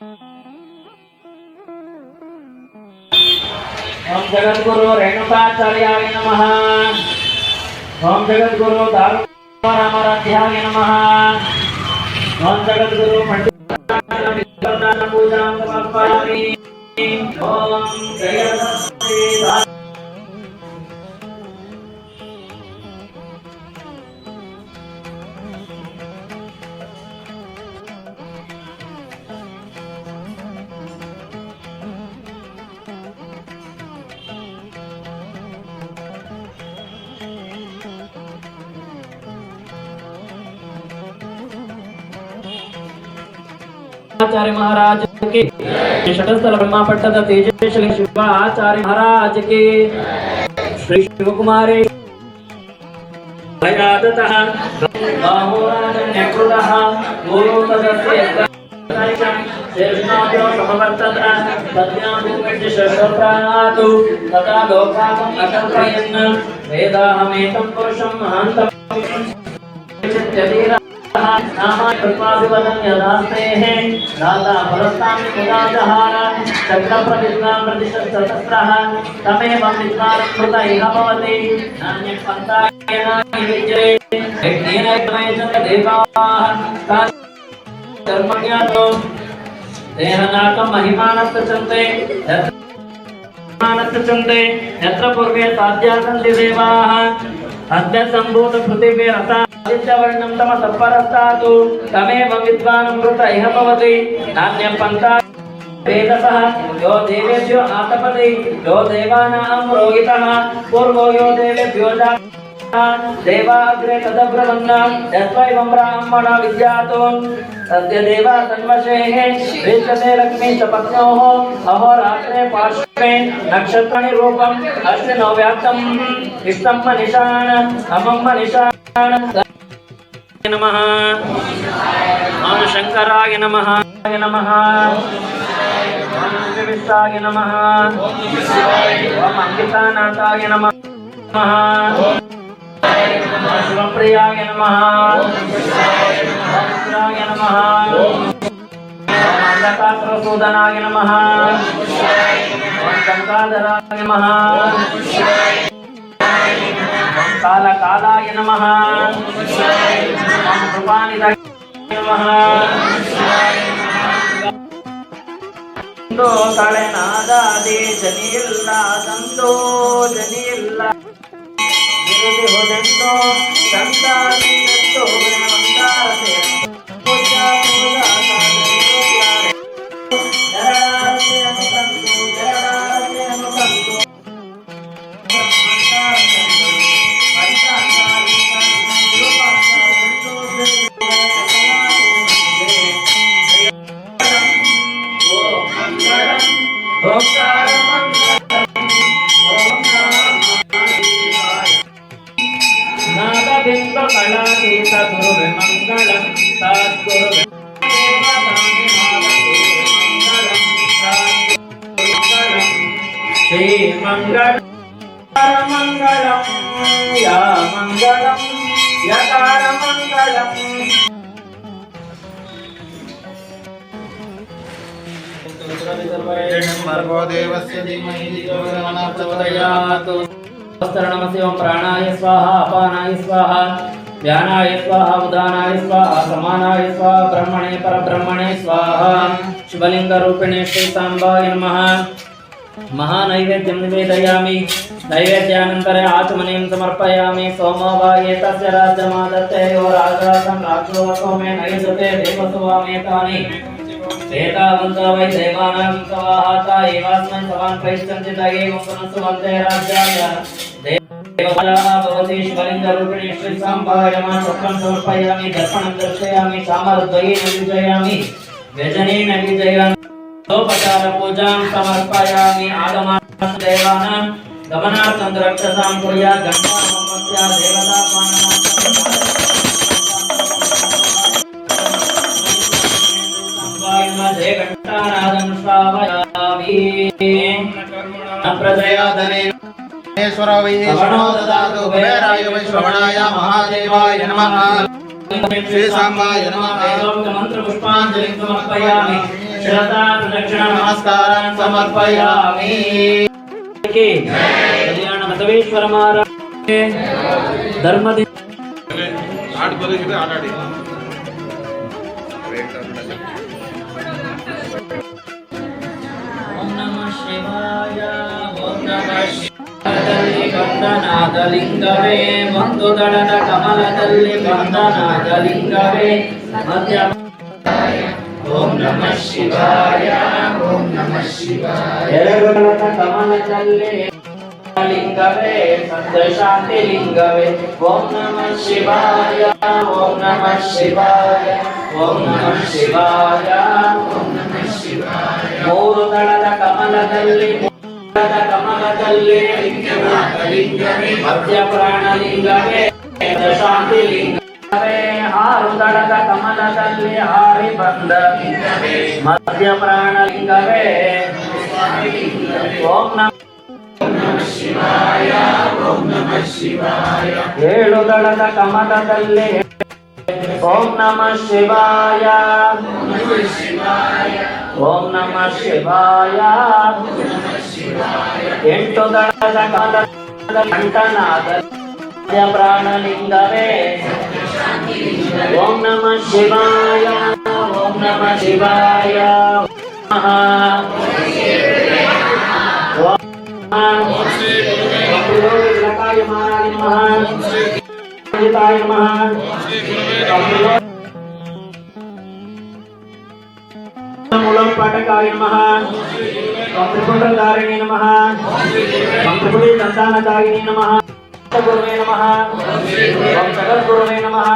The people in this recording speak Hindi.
ओम जगद्गुरु रेणुकाचार्याय नमः। ओम जगद्गुरु दारुरामाराध्याय नमः। ओम जगद्गुरु पंडित पूजा समर्पयामि। ओम जय आचार्य महाराज के शतस्थल ब्रह्मा पट्टद तेजस्वी शिव आचार्य महाराज के श्री शिव कुमारे भयादतः बाहुराजन्यकृतः गुरुतदस्य शेषनाथो समवर्तत तद्यामुपनिषदप्राणातु तथा लोकाकम् अकल्पयन् वेदाहमेतं पुरुषं महान्तम् नामाभिवदन् यदास्ते हैं दाता परस्तामि मुदाजहार चक्रप्रतिष्ठां प्रतिशतसहस्रः तमेवं विद्वानमृत इह भवति नान्यं पन्थायेन विजये यज्ञेन यज्ञमेन देवाः कर्मण्यातो देहनाकं महिमानस्तचन्ते मानस्तचन्ते यत्र पूर्वे साध्यासन्ति देवाः अद्य सम्भूत पृथिवी रसा आदित्यवर्णं तमसः परस्तातु तमेवं विद्वानमृत इह भवति नान्यं पन्था वेदसः यो देवेभ्यो आतपति यो देवानां रोहितः पूर्वो यो देवेभ्यो देवाग्रे तदब्रवन्न यस्वैवं ब्राह्मणा विद्यातो तस्य देवा तन्वशेः विश्वते लक्ष्मी च पत्न्योः अहोरात्रे पार्श्वे नक्षत्राणि रूपम् अश्विनो व्याप्तम् इष्टं मनिषान् अमं मनिषान् नमः। ओम शंकराय नमः नमः। ओम विविष्टाय नमः। ओम अंकितानाथाय नमः। शिवप्रियाय नमः। शिवाय नमः। अंधकासुरसूदनाय नमः। गंगाधराय नमः। कालकालाय नमः। कृपानिधाय नमः। कालेनादादि जनियिल्ल संतो जनियिल्ल विरुद्धि होदेंतो संतादि तो गुणवंतारते पूजा पूजा साधने जराते अनुसंतो जराते अनुसंतो मंगलम या मंगलम यकार मंगलम भर्गो देवस्य धीमहि धियो यो न प्रचोदयात्। नमस्ते ओम प्राणाय स्वाहा अपानाय स्वाहा ध्यानाय स्वाहा उदानाय स्वाहा समानाय स्वाहा ब्रह्मणे परब्रह्मणे स्वाहा शिवलिंग रूपिणे श्री सांबाय नमः। महानैवेद्यं निवेदयामि नैवेद्यानन्तरे आचमनीं समर्पयामि। सोमो वा एतस्य राज्यमादत्ते यो राजासं राक्षो सोमे नैजते देवसुवामेतानि एतावन्तो वै देवानां सवाहाता एवास्मिन् सवान् प्रयच्छन्ति एवं पुनस्सुवन्ते राज्याय देवताः भवति। शिवलिङ्गरूपिणी श्री सांबाय नमः। चक्रं समर्पयामि दर्पणं दर्शयामि चामरद्वयेन विजयामि व्यजनेन विजयामि उपचार पूजां समर्पयामि। आगमार्थं देवानां गमनार्थं रक्षसां कुर्यात् गङ्गामत्या देवतापानार्थं मध्ये घण्टानादं श्रावयामि। प्रजयादने ईश्वर वै श्रवणो ददातु कुबेराय वै श्रवणाय महादेवाय नमः। श्री सांबाय नमः। मंत्र पुष्पांजलिं समर्पयामि। श्रद्धा प्रदक्षिण नमस्कारं समर्पयामि। कल्याण बसवेश्वर महाराज धर्म आठ बजे आडाಡಿ ओम नमः शिवाय ओम नमः ಶಿವಾಯದಲ್ಲಿ ಬಂಧನಾದ ಲಿಂಗವೇ ಒಂದು ದಳದ ಕಮಲದಲ್ಲಿ ಬಂಧನಾದ ಲಿಂಗವೇ ಮಧ್ಯ ಓಂ ನಮಃ ಶಿವಾಯ ಓಂ ನಮಃ ಶಿವಾಯ ಎರಡು ದಳದ ಕಮಲದಲ್ಲಿ ಲಿಂಗವೇ ಸತ್ಯ ಶಾಂತಿ ಲಿಂಗವೇ ಓಂ ನಮಃ ಶಿವಾಯ ಓಂ ನಮಃ ಶಿವಾಯ ಓಂ ನಮಃ ಶಿವಾಯ ಓಂ ನಮಃ ಶಿವಾಯ ಮೂರು ದಳದ ಕಮಲದಲ್ಲಿ ಮಧ್ಯ ಪ್ರಾಣ ಲಿಂಗವೇ ಶಾಂತಿ ಲಿಂಗವೇ ಆರು ದಳದ ಕಮಲದಲ್ಲಿ ಹಾರಿ ಬಂದ ಮಧ್ಯ ಪ್ರಾಣ ಲಿಂಗವೇ ಓಂ ನಮಃ ಶಿವಾಯ ಓಂ ನಮಃ ಶಿವಾಯ ಏಳು ದಳದ ಕಮಲದಲ್ಲಿ ಓಂ ನಮಃ ಶಿವಾಯ ಓಂ ನಮಃ ಶಿವಾಯ ಎಂಟು ದಳದ ಕಮಲದ ಕಂಠನಾದ ಪ್ರಾಣಲಿಂಗವೇ ಓಂ ನಮಃ ಶಿವಾಯ ಓಂ ನಮಃ ಶಿವಾಯ मूलम पाठकाय नमः त्रिपुंडधारिणे नमः त्रिपुटी संतानदायिने नमः गुरुवे नमः सगद्गुरुवे नमः